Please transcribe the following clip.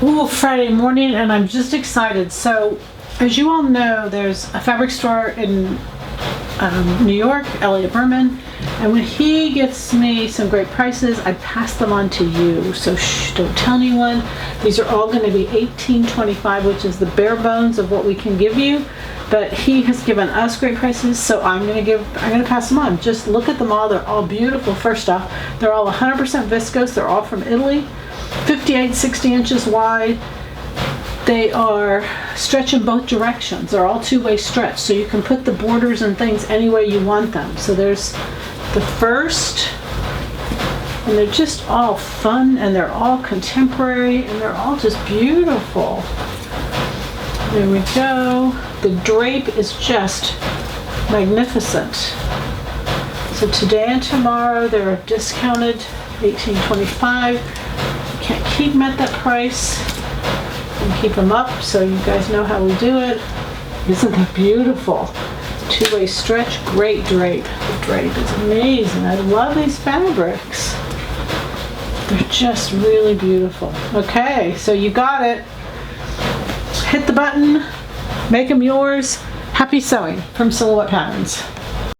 Ooh, Friday morning, and I'm just excited. So, as you all know, there's a fabric store in New York, Elliot Berman, and when he gets me some great prices, I pass them on to you. So shh, don't tell anyone. These are all going to be $18.25, which is the bare bones of what we can give you. But he has given us great prices, so I'm going to pass them on. Just look at them all. They're all beautiful. First off, they're all 100% viscose. They're all from Italy. 58, 60 inches wide. They are stretch in both directions. They're all two-way stretch, so you can put the borders and things any way you want them. So there's the first, and they're just all fun, and they're all contemporary, and they're all just beautiful. There we go. The drape is just magnificent. So today and tomorrow they're discounted $18.25. Can't keep them at that price and keep them up, so you guys know how we do it. Isn't that beautiful? Two-way stretch, great drape. The drape is amazing. I love these fabrics. They're just really beautiful. Okay, so you got it. Hit the button, make them yours. Happy sewing from Silhouette Patterns.